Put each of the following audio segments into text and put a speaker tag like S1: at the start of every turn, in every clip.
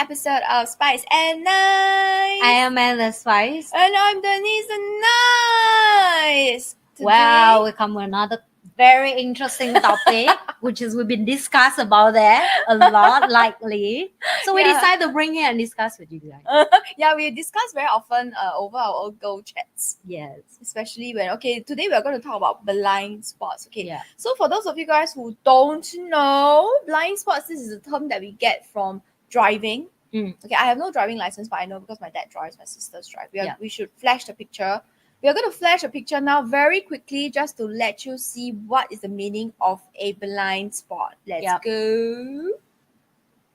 S1: episode of Spice and Nice.
S2: I am Ella Spice.
S1: And I'm Denise and Nice. Today,
S2: Wow, we come with another very interesting topic, which is we've been discussed about that a lot lately. So we decided to bring here and discuss with you guys.
S1: yeah, we discuss very often over our old girl chats.
S2: Yes.
S1: Especially when, today we are going to talk about blind spots. Okay,
S2: Yeah.
S1: so for those of you guys who don't know, blind spots, this is a term that we get from driving. Okay, I have no driving license, but I know because my dad drives, my sisters drive. We should flash the picture. We are going to flash a picture now very quickly just to let you see what is the meaning of a blind spot. Let's go.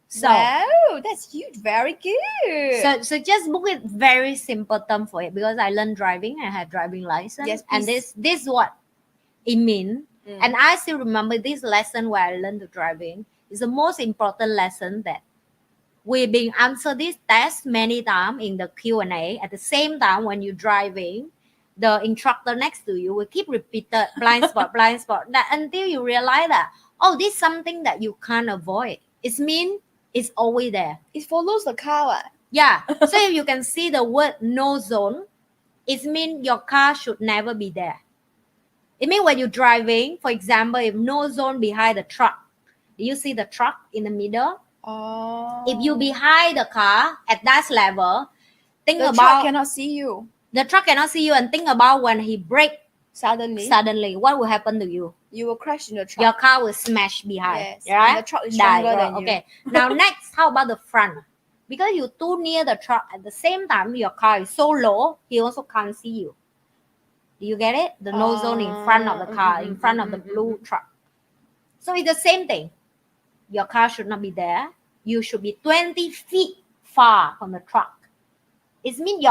S2: So,
S1: wow, that's huge. Very good.
S2: So just book it very simple term for it because I learned driving. I have driving license.
S1: Yes,
S2: and this is what it means. And I still remember this lesson where I learned the driving is the most important lesson that we've been answer this test many times in the Q&A. At the same time, when you're driving, the instructor next to you will keep repeating blind spot, that until you realize that, this is something that you can't avoid. It means it's always there.
S1: It follows the car.
S2: Yeah. So if you can see the word no zone, it means your car should never be there. It means when you're driving, for example, if no zone behind the truck, do you see the truck in the middle?
S1: Oh.
S2: If you behind the car at that level, think
S1: the
S2: about
S1: truck cannot see you.
S2: The truck cannot see you, and think about when he brake
S1: suddenly,
S2: what will happen to you?
S1: You will crash in the truck.
S2: Your car will smash behind.
S1: Yes.
S2: Right?
S1: And the truck is stronger than you.
S2: Okay. Now next, how about the front? Because you're too near the truck, at the same time your car is so low, he also can't see you. Do you get it? The no zone in front of the car, in front of the blue truck. So it's the same thing. Your car should not be there. You should be 20 feet far from the truck. It means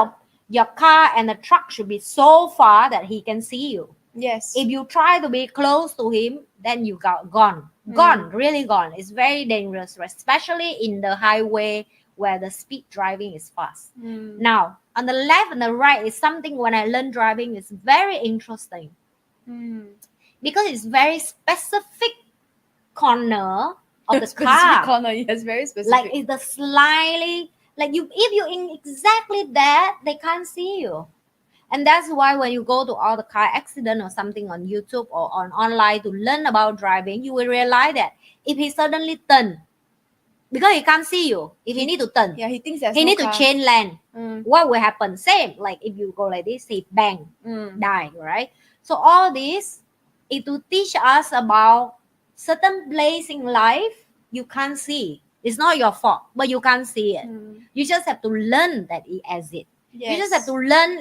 S2: your car and the truck should be so far that he can see you.
S1: Yes.
S2: If you try to be close to him, then you got gone, really gone. It's very dangerous, especially in the highway where the speed driving is fast. Now, on the left and the right is something when I learned driving is very interesting because it's very specific corner of the car.
S1: Corner, yes, very specific.
S2: Like it's the slightly, like if you're in exactly that, they can't see you. And that's why when you go to all the car accident or something on YouTube or on online to learn about driving, you will realize that if he suddenly turn, because he can't see you, if he need to turn,
S1: he thinks he
S2: need to change lane. What will happen? Same, like if you go like this, he bang, die, right? So all this is to teach us about certain place in life you can't see. It's not your fault, but you can't see it. You just have to learn that it exists. Yes. You just have to learn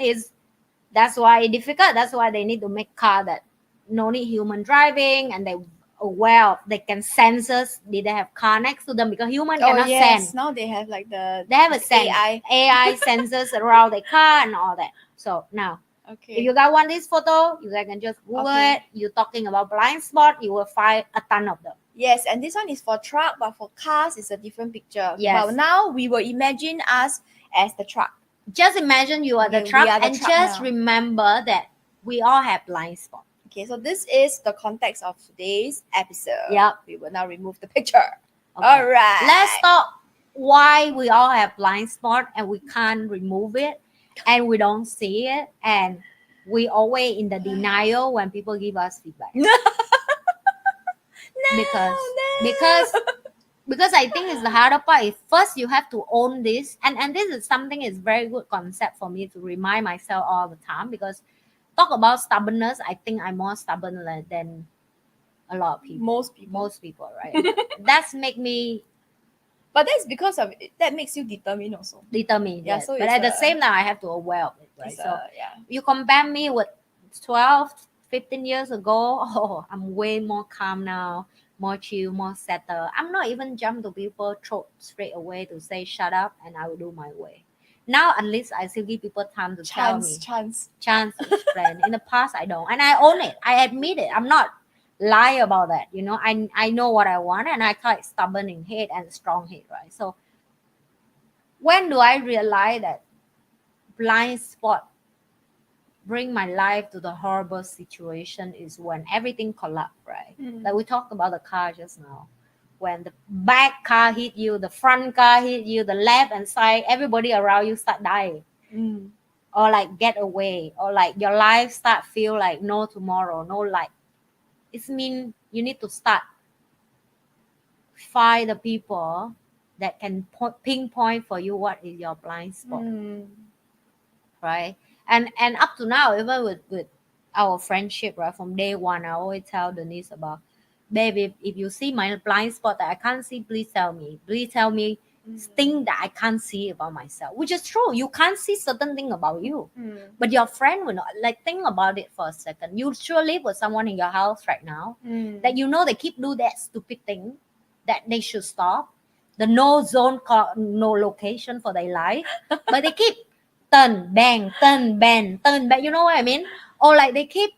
S2: that's why it's difficult. That's why they need to make car that no need human driving, and they aware of, they can sensors. Did they have car next to them? Because human cannot sense.
S1: Now they have like
S2: they have a sense. AI sensors around the car and all that. So now, if you guys want this photo, you guys can just Google it. You're talking about blind spot, you will find a ton of them.
S1: Yes, and this one is for truck, but for cars, it's a different picture.
S2: Yes.
S1: But now we will imagine us as the truck.
S2: Just imagine you are the truck, and just remember that we all have blind spot.
S1: Okay, so this is the context of today's episode.
S2: Yep.
S1: We will now remove the picture. Okay. All right.
S2: Let's talk why we all have blind spot and we can't remove it and we don't see it, and we always in the denial when people give us feedback. Because I think it's the harder part. First, you have to own this, and this is something is very good concept for me to remind myself all the time. Because talk about stubbornness, I think I'm more stubborn than a lot of people. Most people, right? That's make me.
S1: But that's because of it, that makes you determined also.
S2: Determined,
S1: yeah.
S2: Yes.
S1: So
S2: but at the same time, I have to aware of it, right? So you compare me with 12, 15 years ago. I'm way more calm now. More chill, more settled. I'm not even jump to people throat straight away to say shut up and I will do my way. Now at least I still give people time to tell me. Chance to explain. In the past I don't. And I own it. I admit it. I'm not lie about that. I know what I want, and I call it stubborn in head and strong head, right? So when do I realize that blind spot bring my life to the horrible situation is when everything collapsed, right? Like we talked about the car just now. when the back car hit you, the front car hit you, the left and side, everybody around you start dying. Or like get away, or like your life start feel like no tomorrow, no light. It means you need to start find the people that can pinpoint for you what is your blind spot, right? And up to now, even with our friendship, right, from day one, I always tell Denise about, baby, if you see my blind spot that I can't see, please tell me. Please tell me thing that I can't see about myself, which is true. You can't see certain thing about you, but your friend will not. Like, think about it for a second. You sure live with someone in your house right now that you know they keep do that stupid thing that they should stop. The no zone, no location for their life, but they keep turn, bang, turn, bang, turn, bang. You know what I mean? Or like they keep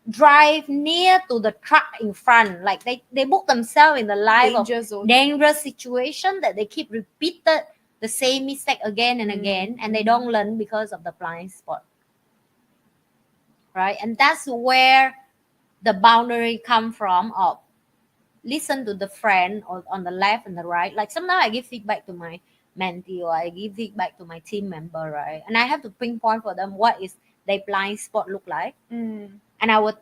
S2: drive near to the truck in front, like they book themselves in the life of dangerous situation that they keep repeated the same mistake again and again, and they don't learn because of the blind spot, right? And that's where the boundary come from, of listen to the friend or on the left and the right. Like sometimes I give feedback to my mentee, or I give feedback to my team member, right? And I have to pinpoint for them what is their blind spot look like. And I would,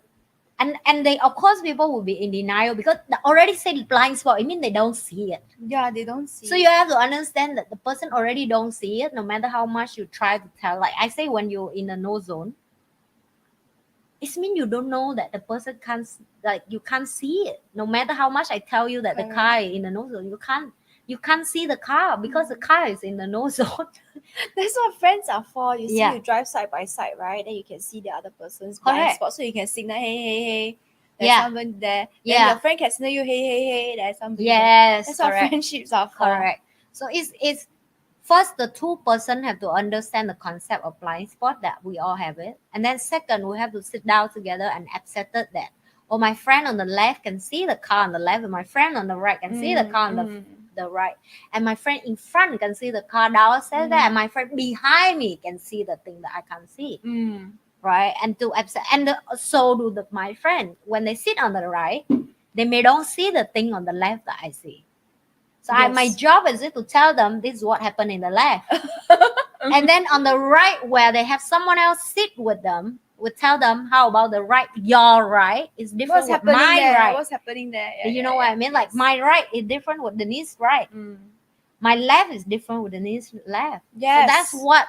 S2: and they, of course, people will be in denial because they already said blind spot. I mean, they don't see it.
S1: Yeah, they don't see.
S2: So you have to understand that the person already don't see it, no matter how much you try to tell. Like I say, when you're in a no zone, it means you don't know that the person can't, like you can't see it. No matter how much I tell you that the car is in the no zone, you can't see the car because the car is in the no zone.
S1: That's what friends are for. You see, you drive side by side, right? Then you can see the other person's blind spot, so you can signal, hey, hey, hey, there's someone there. Then your friend can signal you, hey, hey, hey, there's somebody there. That's what friendships are for.
S2: Correct. So it's first, the two person have to understand the concept of blind spot, that we all have it. And then second, we have to sit down together and accept it, that, oh, my friend on the left can see the car on the left, and my friend on the right can see the car on the right, and my friend in front can see the car downstairs there, and my friend behind me can see the thing that I can't see. Right? And to accept, and so do my friend. When they sit on the right, they may don't see the thing on the left that I see. So my job is to tell them this is what happened in the left. And then on the right, where they have someone else sit with them, would tell them, how about the right? Your right is different with my right.
S1: What's happening there?
S2: You know what I mean? Like my right is different with Denise's right. My left is different with Denise's left. So that's what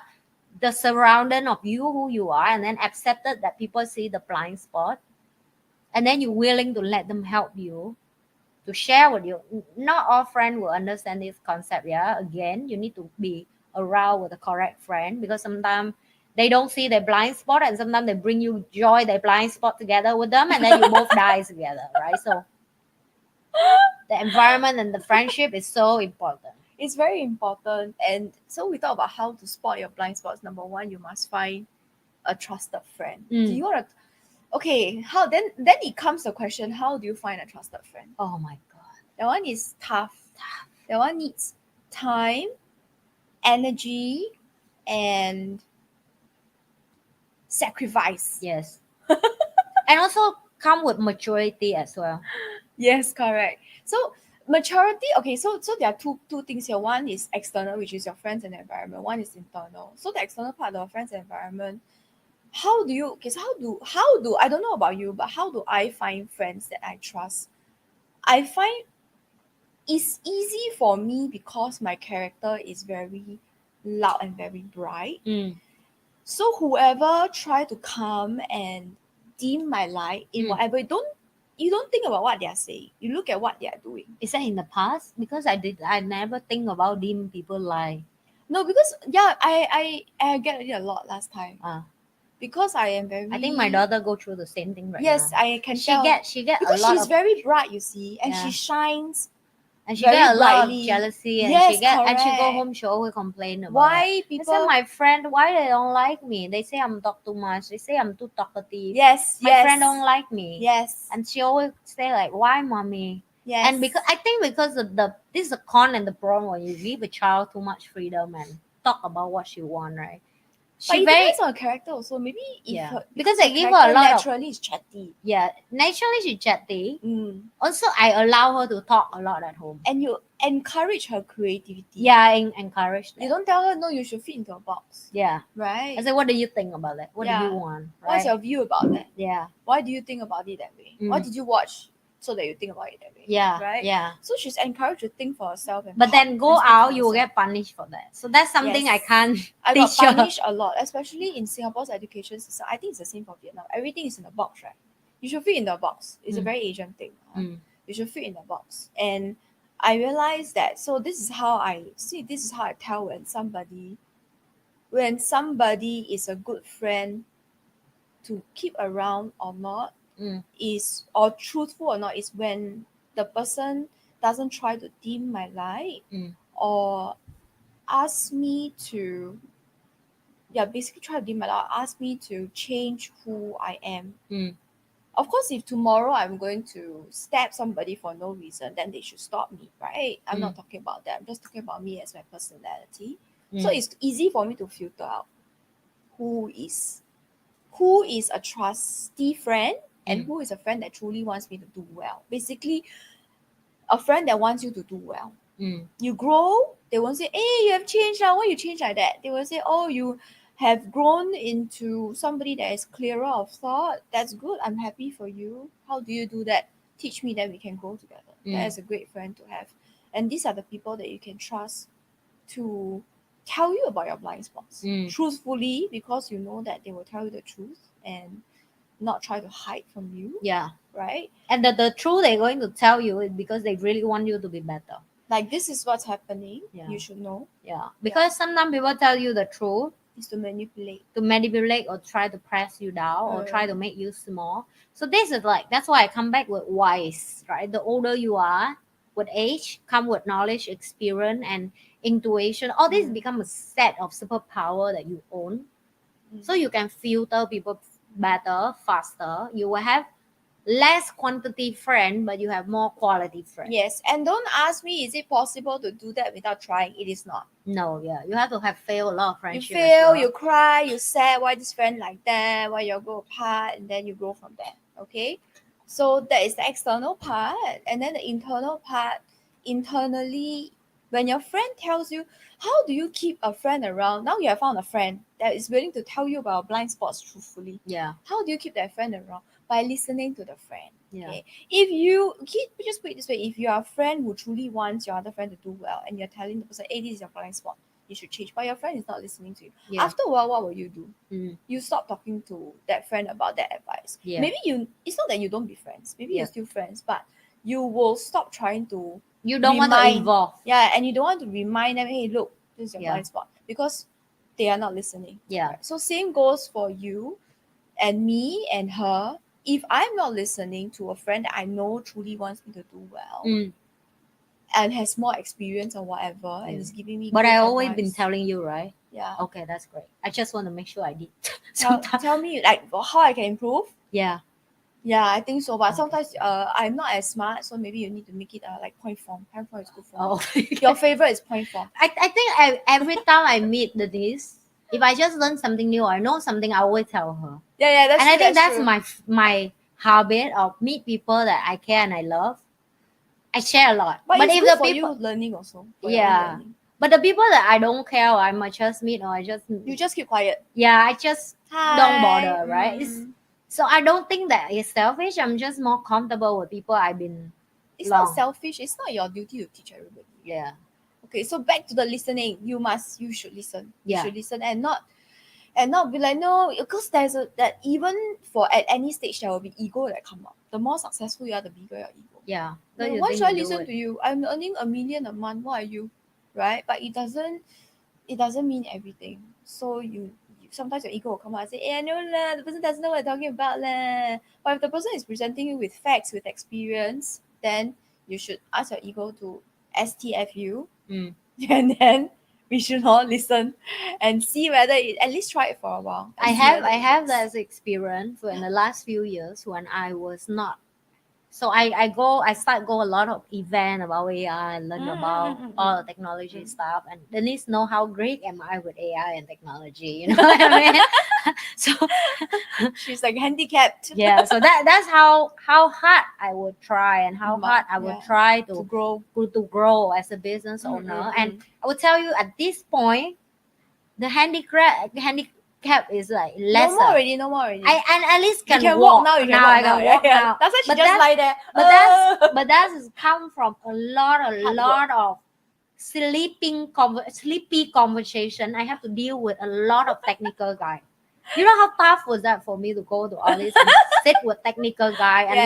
S2: the surrounding of you, who you are, and then accepted that people see the blind spot. And then you're willing to let them help you, to share with you. Not all friends will understand this concept. Again, you need to be around with the correct friend, because sometimes they don't see their blind spot, and sometimes they bring you joy, their blind spot together with them, and then you both die together, right? So the environment and the friendship is so important.
S1: It's very important. And so we talk about how to spot your blind spots. Number one, you must find a trusted friend. Do you want to? Okay, how then it comes the question, how do you find a trusted friend?
S2: Oh my god,
S1: that one is tough. That one needs time, energy, and sacrifice.
S2: Yes. And also come with maturity as well.
S1: Yes, correct. So maturity, okay, so there are two things here. One is external, which is your friends and environment. One is internal. So the external part of friends and environment, how do I don't know about you, but how do I find friends that I trust? I find it's easy for me because my character is very loud and very bright. So whoever try to come and dim my light in whatever, you don't think about what they are saying. You look at what they are doing.
S2: Is that in the past? Because I never think about dim people light.
S1: No, because I get it a lot last time. Because I am very.
S2: I think my daughter go through the same thing right now.
S1: Yes, I can tell.
S2: She get
S1: because
S2: a lot
S1: she's very bright, you see, and she shines.
S2: And she get a lot of jealousy, and she go home, she always complain about
S1: why people.
S2: I say, my friend, why they don't like me? They say I'm talk too much. They say I'm too talkative. My friend don't like me.
S1: Yes.
S2: And she always say like, why, mommy?
S1: Yes.
S2: And because of this is the con and the problem when you give a child too much freedom and talk about what she want, right?
S1: But
S2: she
S1: it
S2: very
S1: depends on her character also. Maybe if
S2: Yeah.
S1: her,
S2: Because
S1: her
S2: I give her a
S1: character
S2: lot of
S1: naturally is chatty.
S2: naturally she's chatty.
S1: Mm.
S2: Also, I allow her to talk a lot at home.
S1: And you encourage her creativity.
S2: Yeah, I encourage that.
S1: You don't tell her no, you should fit into a box.
S2: Yeah.
S1: Right.
S2: I say, what do you think about that? What do
S1: Yeah.
S2: you want? Right?
S1: What's your view about that?
S2: Yeah.
S1: Why do you think about it that way? What did you watch so that you think about it that way?
S2: Yeah.
S1: Right?
S2: Yeah.
S1: So she's encouraged to think for herself. And
S2: But then go
S1: and speak
S2: out,
S1: for
S2: you will
S1: herself.
S2: get punished for that. So that's something I
S1: Yes.
S2: can't
S1: I got
S2: teach her.
S1: punished a lot, especially in Singapore's education system. I think it's the same for Vietnam. Everything is in a box, right? You should fit in the box. It's a very Asian thing. You should fit in the box. And I realized that. So this is how I tell when somebody is a good friend to keep around or not, is or truthful or not, is when the person doesn't try to dim my light or ask me to basically try to dim my light, ask me to change who I am. Of course, if tomorrow I'm going to stab somebody for no reason, then they should stop me, right? I'm not talking about that. I'm just talking about me as my personality. So it's easy for me to filter out who is a trusty friend and who is a friend that truly wants me to do well. Basically, a friend that wants you to do well. You grow, they won't say, hey, you have changed now. Why you change like that? They will say, oh, you have grown into somebody that is clearer of thought. That's good. I'm happy for you. How do you do that? Teach me, that we can grow together. That is a great friend to have. And these are the people that you can trust to tell you about your blind spots truthfully, because you know that they will tell you the truth and not try to hide from you.
S2: Yeah.
S1: Right?
S2: And the truth they're going to tell you is because they really want you to be better.
S1: Like, this is what's happening.
S2: Yeah.
S1: You should know.
S2: Yeah. Because sometimes people tell you the truth
S1: is to manipulate.
S2: Or try to press you down or try to make you small. So this is like, that's why I come back with wise, right? The older you are, with age come with knowledge, experience, and intuition. All this become a set of superpower that you own. So you can filter people better, faster. You will have less quantity friend, but you have more quality friend.
S1: Yes, and don't ask me, is it possible to do that without trying? It is not.
S2: No, yeah, you have to have failed a lot of friendship.
S1: You fail, you cry, you sad. Why this friend like that? Why you go apart, and then you grow from there. Okay, so that is the external part, and then the internal part. Internally, when your friend tells you, how do you keep a friend around? Now you have found a friend that is willing to tell you about blind spots truthfully.
S2: Yeah.
S1: How do you keep that friend around? By listening to the friend.
S2: Yeah.
S1: Okay. If you just put it this way, if you are a friend who truly wants your other friend to do well, and you're telling the person, hey, this is your blind spot, you should change, but your friend is not listening to you.
S2: Yeah.
S1: After a while, what will you do? You stop talking to that friend about that advice.
S2: Yeah.
S1: Maybe it's not that you don't be friends. Maybe you're still friends, but you will stop trying to.
S2: You don't want to involve.
S1: Yeah, and you don't want to remind them, hey, look, this is your blind spot, because they are not listening.
S2: Yeah.
S1: Right? So same goes for you and me and her. If I'm not listening to a friend that I know truly wants me to do well and has more experience or whatever, and is giving me
S2: but I always
S1: advice,
S2: been telling you, right?
S1: Yeah.
S2: Okay, that's great. I just want to make sure I did.
S1: Tell me like how I can improve.
S2: Yeah.
S1: Yeah, I think so. But sometimes I'm not as smart, so maybe you need to make it like point form. Point form is good form. Your favorite is point form.
S2: I think every time I meet Denise, if I just learn something new or I know something, I always tell her.
S1: Yeah, that's
S2: and
S1: true,
S2: I think that's
S1: true.
S2: my habit of meet people that I care and I love. I share a lot.
S1: But it's
S2: if
S1: good
S2: the
S1: for
S2: people
S1: you learning also.
S2: Yeah. But the people that I don't care or I might just meet or
S1: you just keep quiet.
S2: Yeah, I just don't bother, right? So I don't think that it's selfish. I'm just more comfortable with people I've been.
S1: It's not selfish. It's not your duty to teach everybody.
S2: Yeah.
S1: Okay, so back to the listening. You should listen.
S2: Yeah.
S1: You should listen and not be like, no, because there's that even for at any stage there will be ego that come up. The more successful you are, the bigger your ego.
S2: Yeah.
S1: Like, why should I listen to you? I'm earning $1 million a month. What are you? Right? But it doesn't mean everything. So you sometimes your ego will come out and say, hey, I know lah, the person doesn't know what they're talking about lah. But if the person is presenting you with facts, with experience, then you should ask your ego to STF you. And then we should all listen and see whether at least try it for a while.
S2: I have that experience in the last few years when I was not So I start go a lot of event about AI and learn about all the technology stuff. And Denise know how great am I with AI and technology, you know what I mean? So
S1: she's like handicapped.
S2: yeah, so that's how hard I would try and how hard I would try
S1: to grow
S2: to grow as a business owner. And I would tell you at this point, the handicap is like lesser.
S1: No more already.
S2: I and at least
S1: you
S2: can
S1: walk now.
S2: I can walk now.
S1: That's why she
S2: But
S1: just lie there.
S2: But that's come from a lot of sleepy conversation. I have to deal with a lot of technical guy. You know how tough was that for me to go to all this and sit with technical guy and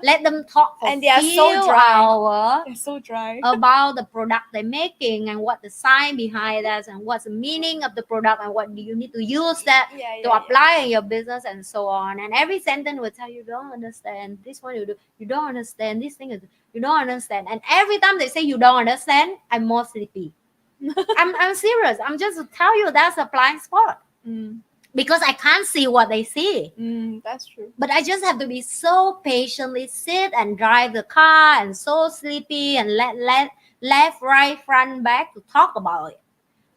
S2: let them talk for
S1: and they are
S2: few
S1: so dry.
S2: hours.
S1: They're so dry
S2: About the product they're making and what the sign behind that and what's the meaning of the product and what do you need to use that to apply in your business and so on. And every sentence will tell you don't understand this one you don't understand this thing you don't understand. And every time they say you don't understand, I'm more sleepy. I'm serious. I'm just to tell you that's a blind spot. Because I can't see what they see.
S1: That's true.
S2: But I just have to be so patiently sit and drive the car and so sleepy and let left, right, front, back to talk about it.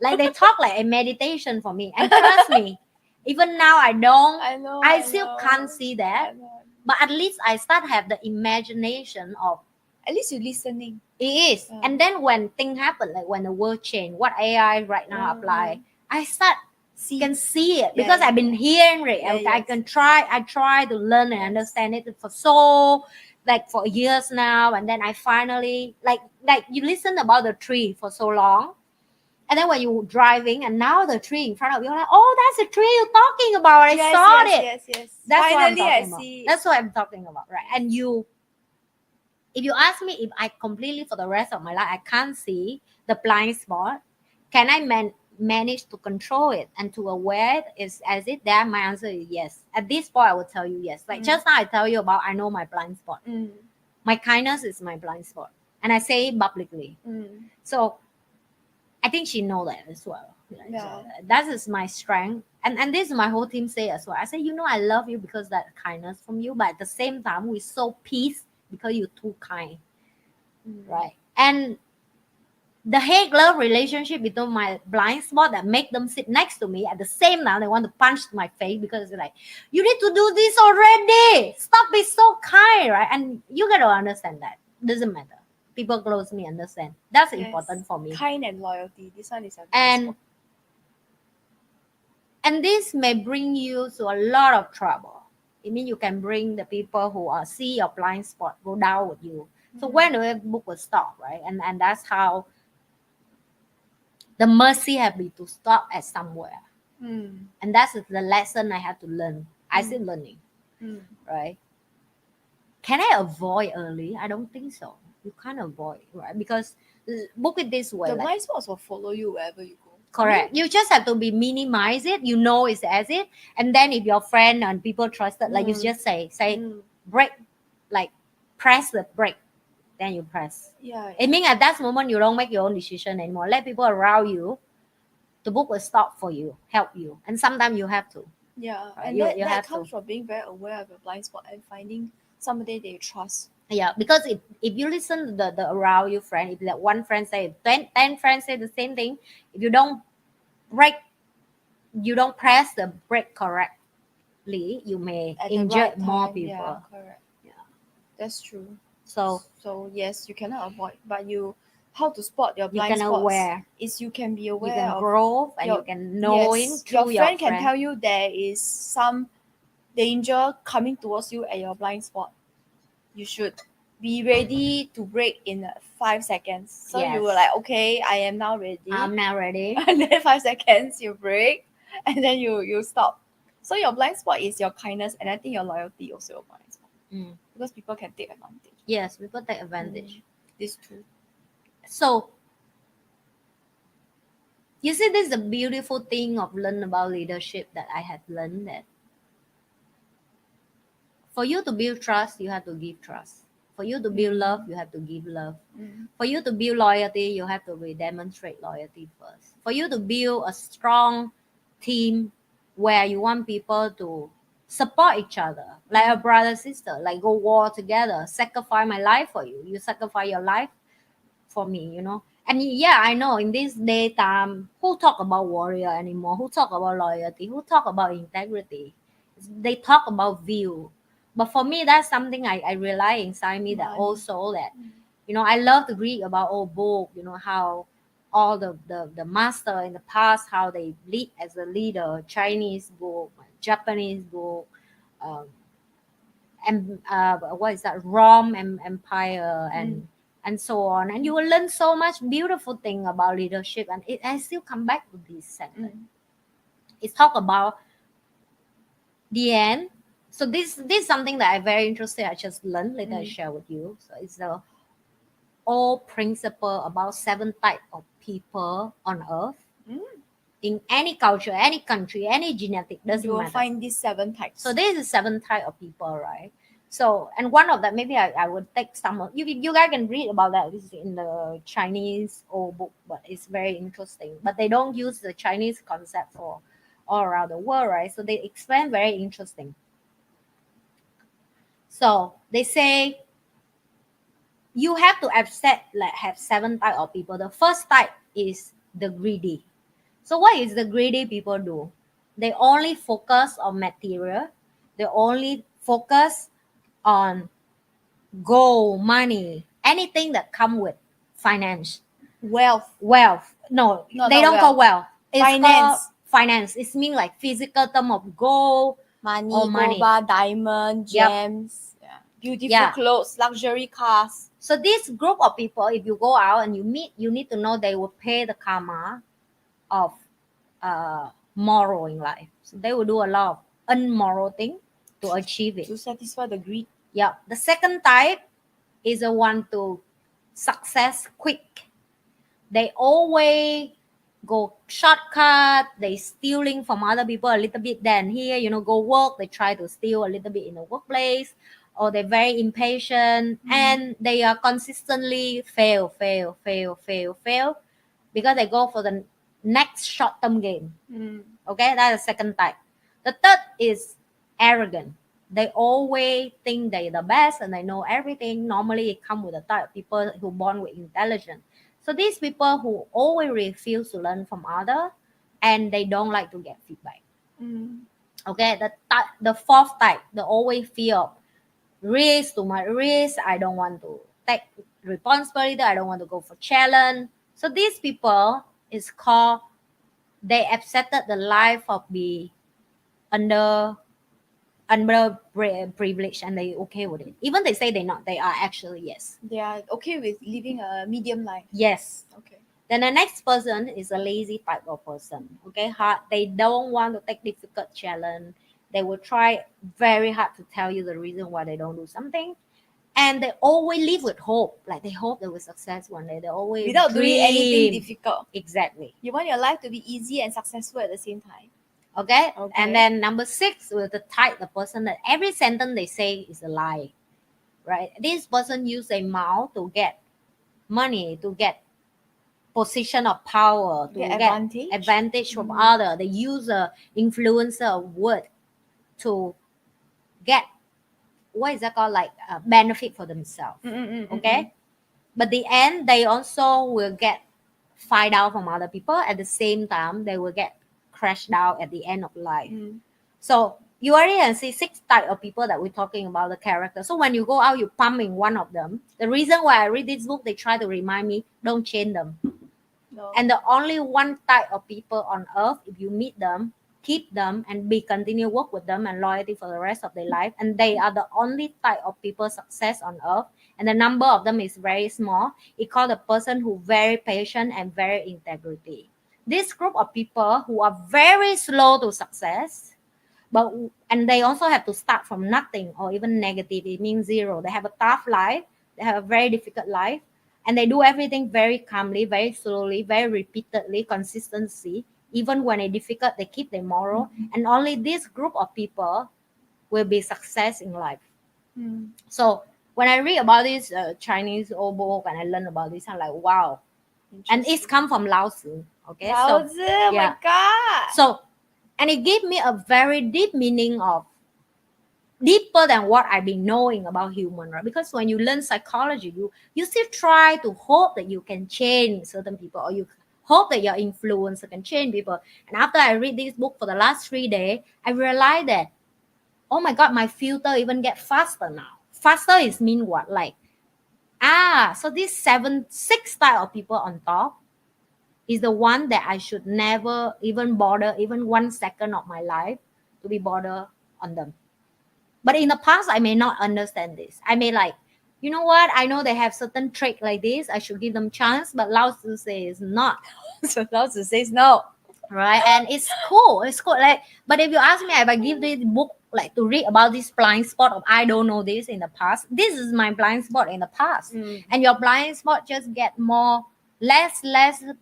S2: Like they talk like a meditation for me. And trust me, even now I still can't see that. But at least I start have the imagination of.
S1: At least you're listening.
S2: It is. Yeah. And then when things happen, like when the world change, what AI right now apply, I can see it because I've been hearing it. I try to learn and understand it for for years now. And then I finally like you listen about the tree for so long. And then when you're driving and now the tree in front of you, you're like, oh, that's the tree you're talking about. I saw it.
S1: Yes.
S2: That's
S1: finally
S2: what I'm talking
S1: I
S2: about.
S1: see.
S2: That's what I'm talking about, right? And if you ask me if I completely for the rest of my life, I can't see the blind spot, can I manage to control it and to aware is as it there? My answer is yes. At this point, I will tell you yes. Like just now I tell you about I know my blind spot. My kindness is my blind spot. And I say it publicly. So I think she know that as well. So that is my strength. And this is my whole team say as well. I say, I love you because that kindness from you. But at the same time, we're so peace because you're too kind. Right? And the hate-love relationship between my blind spot that make them sit next to me at the same time, they want to punch my face because they're like, you need to do this already. Stop being so kind, right? And you got to understand that. Doesn't matter. People close me understand. That's important for me.
S1: Kind and loyalty. This one is a
S2: and this may bring you to a lot of trouble. It means you can bring the people who are see your blind spot go down with you. So when the book will stop, right? And that's how the mercy have been to stop at somewhere. And that's the lesson I had to learn. I still learning. Right? Can I avoid early? I don't think so. You can't avoid, right? Because book it this way.
S1: The blind spots will follow you wherever you go.
S2: Correct. You just have to minimize it. You know it's as it. And then if your friend and people trusted, like you just say break, like press the brake. Then you press. It means at that moment you don't make your own decision anymore. Let people around you, the book will stop for you, help you. And sometimes you have to.
S1: Yeah. Right? And that comes from being very aware of your blind spot and finding somebody that you trust.
S2: Yeah, because if you listen to the around you friend, if that one friend say 10 friends say the same thing, if you don't press the brake correctly, you may injure more people.
S1: Yeah, correct. Yeah, that's true.
S2: So
S1: yes, you cannot avoid, but how to spot your blind spots
S2: aware.
S1: Is you can be aware.
S2: You can grow and you can know through
S1: your friend can tell you there is some danger coming towards you at your blind spot. You should be ready to brake in 5 seconds. So you were like, okay, I am now ready.
S2: I'm now ready.
S1: And then 5 seconds you brake, and then you stop. So your blind spot is your kindness, and I think your loyalty also your blind spot. Because people can take advantage.
S2: Yes, people take advantage.
S1: These two.
S2: So you see, this is a beautiful thing of learn about leadership that I have learned that for you to build trust, you have to give trust. For you to build love, you have to give love. For you to build loyalty, you have to demonstrate loyalty first. For you to build a strong team where you want people to support each other like a brother sister, like go war together, sacrifice my life for you, you sacrifice your life for me, you know. And yeah, I know in this daytime, who talk about warrior anymore? Who talk about loyalty? Who talk about integrity? They talk about view. But for me, that's something I realize inside me that
S1: Money.
S2: also that, you know, I love to read about old book, you know, how all the master in the past, how they lead as a leader, Chinese book, Japanese book, um, and what is that, Rome Empire and so on, and you will learn so much beautiful thing about leadership. And I still come back to this sentence. It's talk about the end. So this is something that I very interested. I just learned later. I share with you. So it's the all principle about 7 type of people on earth. In any culture, any country, any genetic, doesn't
S1: You will
S2: matter.
S1: find these 7 types.
S2: So this is 7 type of people, right? So, and one of that, maybe I would take some of you guys can read about that. This is in the Chinese old book, but it's very interesting. But they don't use the Chinese concept for all around the world, right? So they explain very interesting. So they say you have to accept, like, have 7 type of people. The first type is the greedy. So what is the greedy people do? They only focus on material. They only focus on gold, money, anything that come with finance,
S1: Wealth.
S2: No,
S1: No,
S2: they
S1: not
S2: don't call wealth. It's
S1: Finance.
S2: called finance. It means like physical term of gold,
S1: Money,
S2: or money.
S1: gold bar, diamond,
S2: Yep.
S1: gems, beautiful
S2: Yeah.
S1: clothes, luxury cars.
S2: So this group of people, if you go out and you meet, you need to know they will pay the karma of moral in life. So they will do a lot of unmoral thing to achieve it.
S1: To satisfy the greed.
S2: Yeah. The second type is the one to success quick. They always go shortcut. They stealing from other people a little bit. Then here, you know, go work. They try to steal a little bit in the workplace, or they're very impatient and they are consistently fail, because they go for the next short-term gain. Okay, that's the second type. The third is arrogant. They always think they're the best and they know everything. Normally, it comes with the type of people who born with intelligence. So these people who always refuse to learn from others and they don't like to get feedback. Okay, the fourth type, the always fear of risk, too much risk. I don't want to take responsibility. I don't want to go for challenge. So these people is called, they accepted the life of be under privileged and they okay with it. Even they say they're not, they are actually yes.
S1: They are okay with living a medium life.
S2: Yes.
S1: Okay.
S2: Then the next person is a lazy type of person. Okay, hard. They don't want to take difficult challenge. They will try very hard to tell you the reason why they don't do something. And they always live with hope. Like they hope they will success one day. They always
S1: Without doing anything
S2: dream.
S1: difficult.
S2: Exactly.
S1: You want your life to be easy and successful at the same time.
S2: Okay. And then number 6 with the type, the person that every sentence they say is a lie. Right? This person use their mouth to get money, to get position of power, to get advantage from other. They use a influencer word to get, what is that called, like benefit for themselves. Okay. But the end, they also will get find out from other people. At the same time, they will get crashed out at the end of life. So you already can see 6 type of people that we're talking about, the character. So when you go out, you pump in one of them. The reason why I read this book, they try to remind me, don't change them. No. And the only one type of people on earth, if you meet them, keep them and continue work with them and loyalty for the rest of their life. And they are the only type of people success on earth. And the number of them is very small. It called a person who very patient and very integrity. This group of people who are very slow to success, and they also have to start from nothing or even negative. It means zero. They have a tough life. They have a very difficult life. And they do everything very calmly, very slowly, very repeatedly, consistency. Even when it's difficult, they keep their moral. And only this group of people will be success in life. So when I read about this Chinese old book and I learn about this, I'm like, wow. And it's come from Lao Tzu. Okay,
S1: Lao Tzu, my God.
S2: So, and it gave me a very deep meaning of deeper than what I've been knowing about human, right? Because when you learn psychology, you still try to hope that you can change certain people, or you hope that your influencer can change people. And after I read this book for the last 3 days, I realized that, oh my God, my filter even get faster now. Faster is mean what? Like, so this 6 type of people on top is the one that I should never even bother, even 1 second of my life to be bothered on them. But in the past, I may not understand this. I may like, you know what? I know they have certain trait like this. I should give them chance. But Lao Tzu says not.
S1: So Lao Tzu says no.
S2: Right? And it's cool. It's cool. Like, but if you ask me if I give this book like to read about this blind spot of I don't know this in the past, this is my blind spot in the past. And your blind spot just get less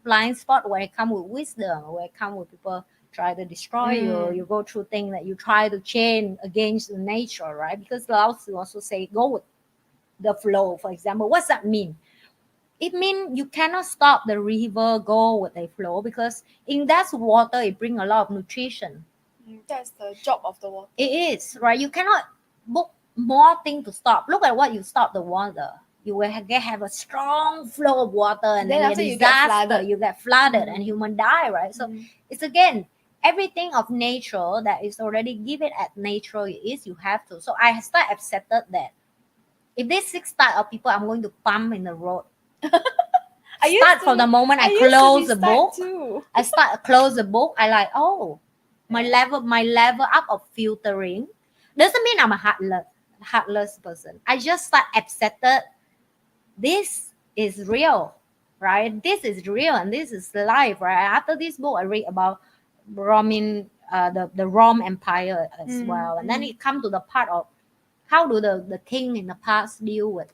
S2: blind spot when it come with wisdom, when it come with people try to destroy you. You go through things that you try to change against nature, right? Because Lao Tzu also say go with the flow. For example, what's that mean? It means you cannot stop the river go with the flow, because in that water it bring a lot of nutrition.
S1: That's the job of the water.
S2: It is, right? You cannot book more thing to stop. Look at what you stop the water. You will have a strong flow of water, and then after you get flooded and human die, right? So it's again everything of nature that is already given at nature is you have to. So I start accepted that if this 6 type of people I'm going to pump in the road. From the moment I close the book. I start close the book. I like, oh, my level up of filtering doesn't mean I'm a heartless person. I just start accepted. This is real, right? This is real and this is life, right? After this book, I read about Roman, the Rome Empire as well, and then it come to the part of how do the king in the past deal with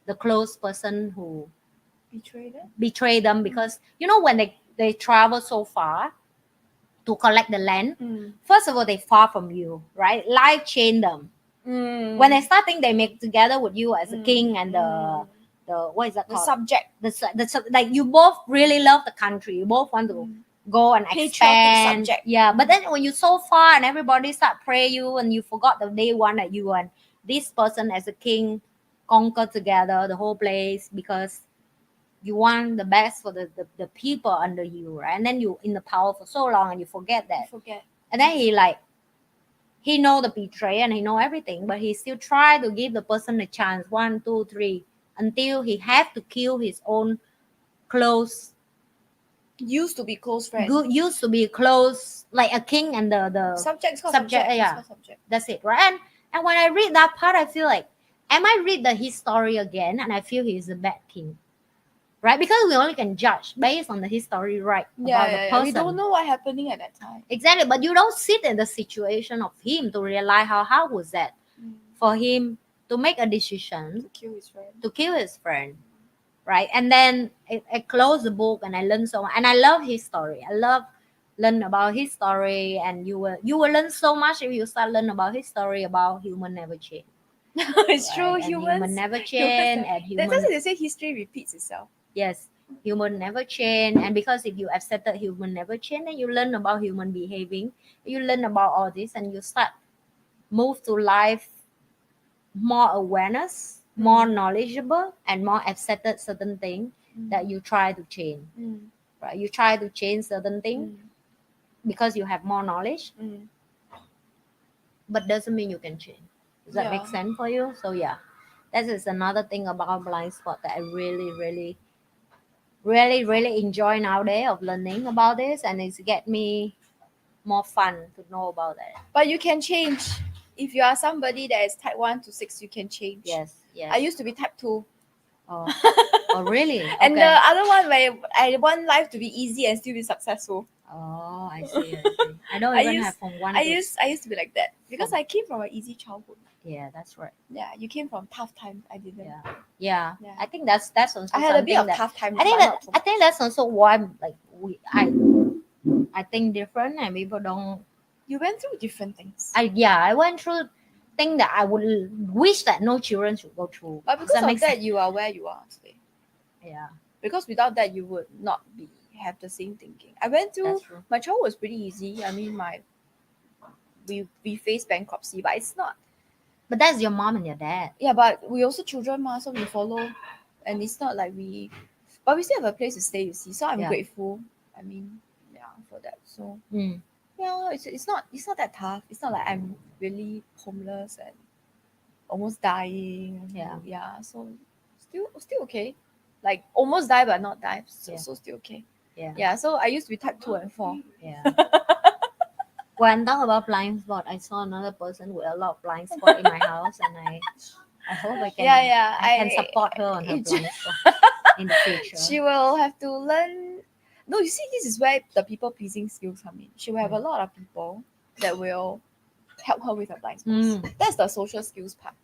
S2: the close person who betray them, because you know when they travel so far to collect the land, first of all they far from you, right? Life change them. When they starting they make together with you as a king and the what is that called? The subject. Like you both really love the country, you both want to go and expand. Yeah, but then when you so far and everybody start pray you and you forgot the day one that you and this person as a king conquer together the whole place because you want the best for the people under you, right? And then you in the power for so long and you forget that. And then he know the betray and he know everything, but he still try to give the person a chance, 1, 2, 3, until he have to kill his own close.
S1: Used to be close friends.
S2: Used to be close, like a king and the
S1: subject.
S2: Yeah, that's it, right? And when I read that part, I feel like, am I read his story again? And I feel he's a bad king, right? Because we only can judge based on the history, right? About the person.
S1: We don't know what happening at that time.
S2: Exactly, but you don't sit in the situation of him to realize how was that for him to make a decision to kill his friend. Right? And then I close the book and I learn so much. And I love his story. I love learn about his story, and you will learn so much if you start learn about his story about human never change.
S1: It's true,
S2: human never change.
S1: That's why they say history repeats itself.
S2: Yes, human never change. And because if you accepted human never change, then you learn about human behaving, you learn about all this, and you start move to life more awareness, more knowledgeable, and more accepted certain things that you try to change. Right? You try to change certain things because you have more knowledge, but doesn't mean you can change. Does that make sense for you? So yeah, that is another thing about blind spot that I really enjoy nowadays of learning about this, and it's get me more fun to know about that.
S1: But you can change. If you are somebody that is type 1 to 6, you can change.
S2: Yes.
S1: I used to be type 2.
S2: Oh really? Okay.
S1: And the other one where I want life to be easy and still be successful.
S2: Oh, I see. I don't even have from 1
S1: I used to be like that because I came from an easy childhood.
S2: Yeah, that's right.
S1: Yeah, you came from tough times. I didn't.
S2: Yeah. I think that's also
S1: I had a bit of tough time.
S2: I think that's also why like I think different and people don't.
S1: You went through different things.
S2: I went through things that I would wish that no children should go through.
S1: But because of that, you are where you are today.
S2: Yeah.
S1: Because without that, you would not have the same thinking. I went through. My childhood was pretty easy. I mean, we faced bankruptcy, but it's not.
S2: But that's your mom and your dad.
S1: Yeah, but we also children, so we follow. And it's not like but we still have a place to stay, you see. So I'm grateful. I mean, for that. So it's not that tough. It's not like I'm really homeless and almost dying. Yeah. So still okay. Like almost die but not die. So still okay. Yeah. So I used to be type 2 and 4.
S2: Yeah. When talk about blind spot, I saw another person with a lot of blind spot in my house, and I hope I can I can support her on her blind spot in the future.
S1: She will have to learn. No, you see, this is where the people pleasing skills come in. She will have a lot of people that will help her with her blind spots. That's the social skills part.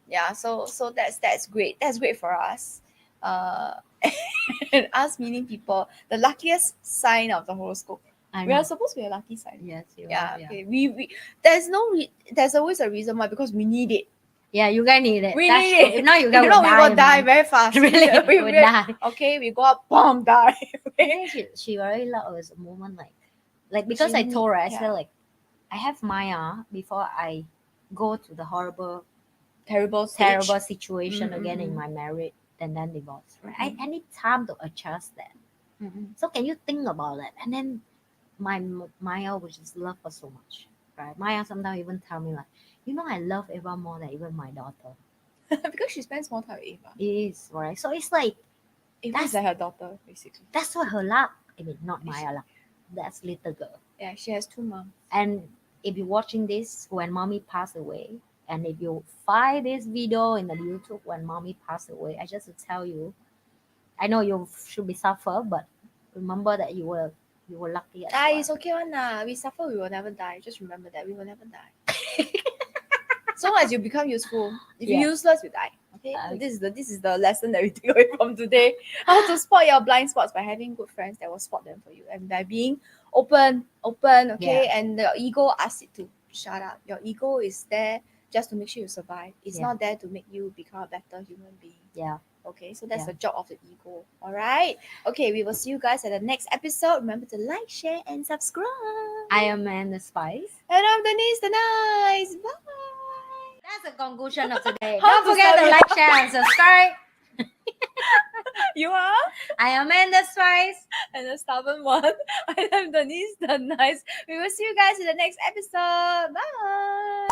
S1: Yeah, so that's great. That's great for us. And us meaning people, the luckiest sign of the horoscope. We are supposed to be a lucky sign.
S2: Yes, you
S1: yeah.
S2: are.
S1: Okay. We there's always a reason why, because we need it.
S2: Yeah, you guys need it.
S1: We need it.
S2: If not, you guys
S1: we will die very fast.
S2: Really, we will die.
S1: Okay, we go up, boom, die.
S2: Okay? She very loves a moment like because I told her, I said like, I have Maya before I go to the terrible situation again in my marriage and then divorce. Right? I need time to adjust that. So can you think about that? And then my Maya will just love her so much. Right? Maya sometimes even tell me like, I love Eva more than even my daughter.
S1: Because she spends more time with Eva.
S2: It is, right? So it's like
S1: Eva's like her daughter, basically.
S2: That's what her luck. I mean, not Maya luck. That's little girl.
S1: Yeah, she has 2 moms.
S2: And if you're watching this when mommy passed away, and if you find this video in the YouTube when mommy passed away, I just to tell you, I know you should be suffer, but remember that you were lucky.
S1: It's okay one. We suffer, we will never die. Just remember that we will never die. So long as you become useful. If you're useless, you die. Okay. This is the lesson that we take away from today. How to spot your blind spots by having good friends that will spot them for you, and by being open. Okay. And the ego asks it to shut up. Your ego is there just to make sure you survive. It's not there to make you become a better human being.
S2: Yeah.
S1: Okay, so that's the job of the ego. All right. Okay, we will see you guys at the next episode. Remember to like, share, and subscribe.
S2: I am the Spice.
S1: And I'm Denise the Nice. Bye.
S2: That's the conclusion of today. Don't forget to like, share, and subscribe.
S1: You are?
S2: I am the Spice.
S1: And the stubborn one. I am Denise the Nice. We will see you guys in the next episode. Bye.